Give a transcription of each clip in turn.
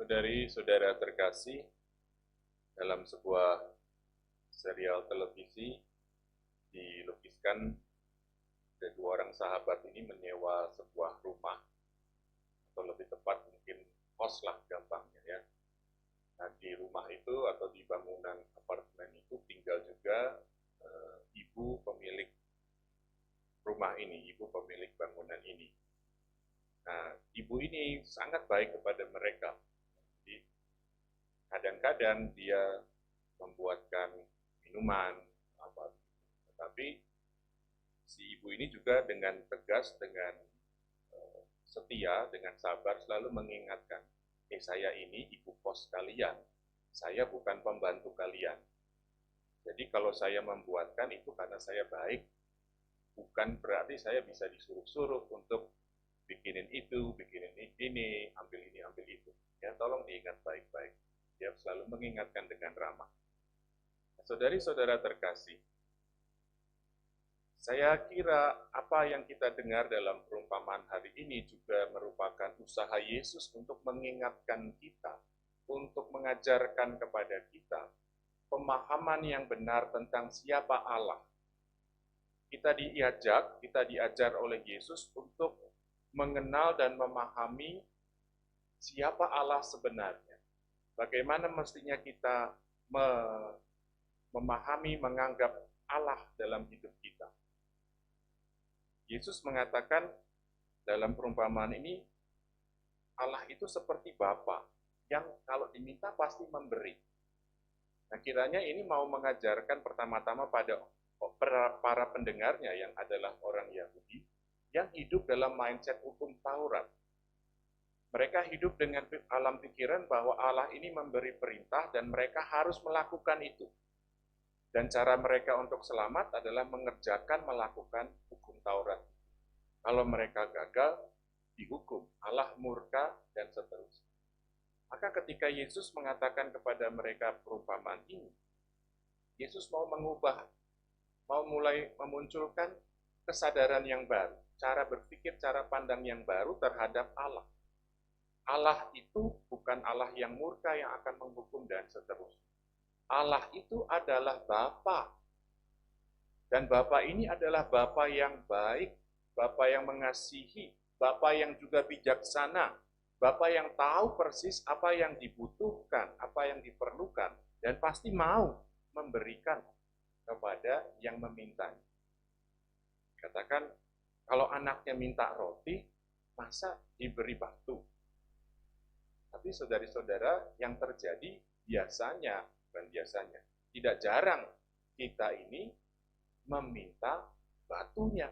Saudari-saudara terkasih, dalam sebuah serial televisi dilukiskan ada dua orang sahabat ini menyewa sebuah rumah, atau lebih tepat mungkin kos lah gampangnya ya. Nah, di rumah itu atau di bangunan apartemen itu tinggal juga ibu pemilik rumah ini, ibu pemilik bangunan ini. Nah, ibu ini sangat baik kepada mereka. Jadi, kadang-kadang dia membuatkan minuman, tetapi si ibu ini juga dengan tegas, dengan setia, dengan sabar selalu mengingatkan, saya ini ibu kos kalian, saya bukan pembantu kalian. Jadi kalau saya membuatkan itu karena saya baik, bukan berarti saya bisa disuruh-suruh untuk bikinin itu, bikinin ini, ambil itu. Ya, tolong diingat baik-baik. Dia selalu mengingatkan dengan ramah. Saudari-saudara terkasih, saya kira apa yang kita dengar dalam perumpamaan hari ini juga merupakan usaha Yesus untuk mengingatkan kita, untuk mengajarkan kepada kita pemahaman yang benar tentang siapa Allah. Kita diajar oleh Yesus untuk mengenal dan memahami siapa Allah sebenarnya. Bagaimana mestinya kita memahami, menganggap Allah dalam hidup kita. Yesus mengatakan dalam perumpamaan ini, Allah itu seperti Bapa yang kalau diminta pasti memberi. Nah, kiranya ini mau mengajarkan pertama-tama pada para pendengarnya yang adalah orang Yahudi yang hidup dalam mindset hukum Taurat. Mereka hidup dengan alam pikiran bahwa Allah ini memberi perintah dan mereka harus melakukan itu. Dan cara mereka untuk selamat adalah melakukan hukum Taurat. Kalau mereka gagal, dihukum, Allah murka, dan seterusnya. Maka ketika Yesus mengatakan kepada mereka perumpamaan ini, Yesus mau mulai memunculkan kesadaran yang baru, cara berpikir, cara pandang yang baru terhadap Allah. Allah itu bukan Allah yang murka yang akan menghukum dan seterusnya. Allah itu adalah Bapa. Dan Bapa ini adalah Bapa yang baik, Bapa yang mengasihi, Bapa yang juga bijaksana, Bapa yang tahu persis apa yang dibutuhkan, apa yang diperlukan, dan pasti mau memberikan kepada yang memintanya. Katakan, kalau anaknya minta roti, masa diberi batu? Tapi saudari-saudara, yang terjadi tidak jarang kita ini meminta batunya,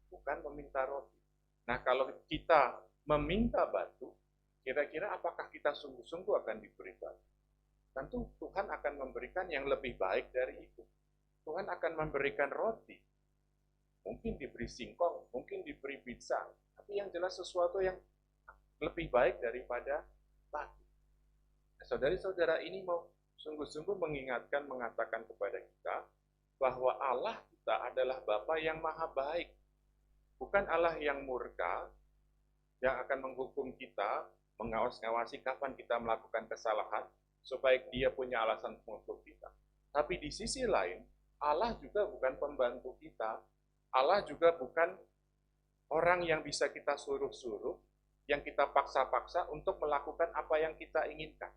bukan meminta roti. Nah, kalau kita meminta batu, kira-kira apakah kita sungguh-sungguh akan diberi batu? Tentu Tuhan akan memberikan yang lebih baik dari itu. Tuhan akan memberikan roti, mungkin diberi singkong, mungkin diberi pizza, tapi yang jelas sesuatu yang lebih baik daripada batu. Nah, saudari-saudara ini mau sungguh-sungguh mengatakan kepada kita bahwa Allah kita adalah Bapa yang maha baik. Bukan Allah yang murka, yang akan menghukum kita, mengawasi kapan kita melakukan kesalahan, supaya dia punya alasan menghukum kita. Tapi di sisi lain, Allah juga bukan pembantu kita. Allah juga bukan orang yang bisa kita suruh-suruh, yang kita paksa-paksa untuk melakukan apa yang kita inginkan.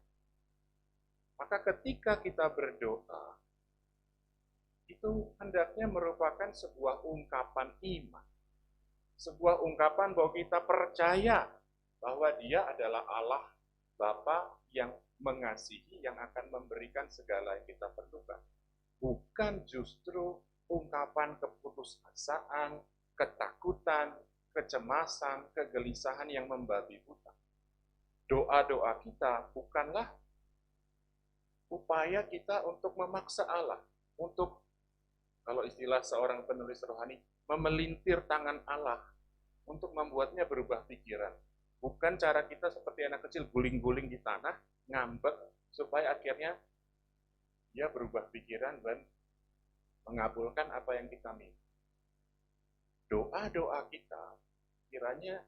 Maka ketika kita berdoa, itu hendaknya merupakan sebuah ungkapan iman. Sebuah ungkapan bahwa kita percaya bahwa dia adalah Allah Bapa yang mengasihi, yang akan memberikan segala yang kita perlukan. Bukan justru ungkapan keputusasaan, ketakutan, kecemasan, kegelisahan yang membabi buta. Doa-doa kita bukanlah upaya kita untuk memaksa Allah, untuk, kalau istilah seorang penulis rohani, memelintir tangan Allah untuk membuatnya berubah pikiran. Bukan cara kita seperti anak kecil guling-guling di tanah, ngambek, supaya akhirnya dia berubah pikiran dan mengabulkan apa yang kita minta. Doa-doa kita kiranya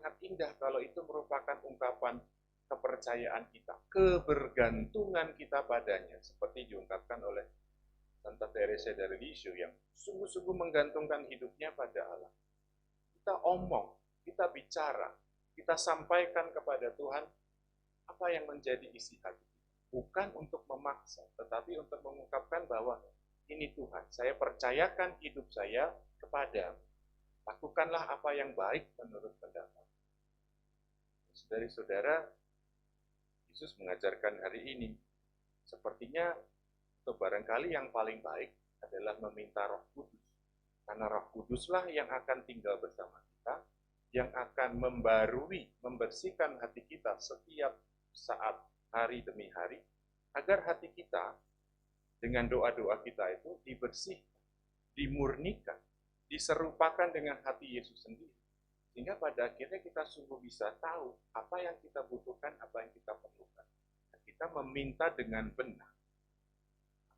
sangat indah kalau itu merupakan ungkapan kepercayaan kita, kebergantungan kita padanya, seperti diungkapkan oleh Santa Teresa dari Lisieux yang sungguh-sungguh menggantungkan hidupnya pada Allah. Kita omong, kita bicara, kita sampaikan kepada Tuhan apa yang menjadi isi hati. Bukan untuk memaksa, tetapi untuk mengungkapkan bahwa ini Tuhan, saya percayakan hidup saya kepadamu. Lakukanlah apa yang baik menurut pendapat. Saudara-saudara, Yesus mengajarkan hari ini, sepertinya atau barangkali yang paling baik adalah meminta Roh Kudus. Karena Roh Kuduslah yang akan tinggal bersama kita, yang akan membarui, membersihkan hati kita setiap saat, hari demi hari, agar hati kita dengan doa-doa kita itu dibersihkan, dimurnikan, diserupakan dengan hati Yesus sendiri. Sehingga pada akhirnya kita sungguh bisa tahu apa yang kita butuhkan, apa yang kita perlukan. Dan kita meminta dengan benar.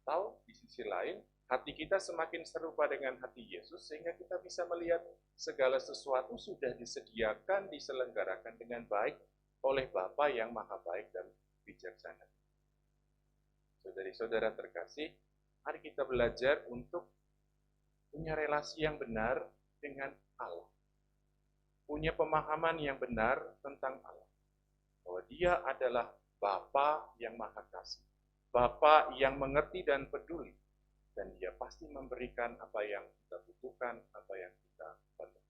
Atau di sisi lain, hati kita semakin serupa dengan hati Yesus, sehingga kita bisa melihat segala sesuatu sudah disediakan, diselenggarakan dengan baik oleh Bapa yang maha baik dan bijaksana. Saudari-saudara terkasih, mari kita belajar untuk punya relasi yang benar dengan Allah. Punya pemahaman yang benar tentang Allah. Bahwa Dia adalah Bapa yang maha kasih. Bapa yang mengerti dan peduli. Dan Dia pasti memberikan apa yang kita butuhkan, apa yang kita perlukan.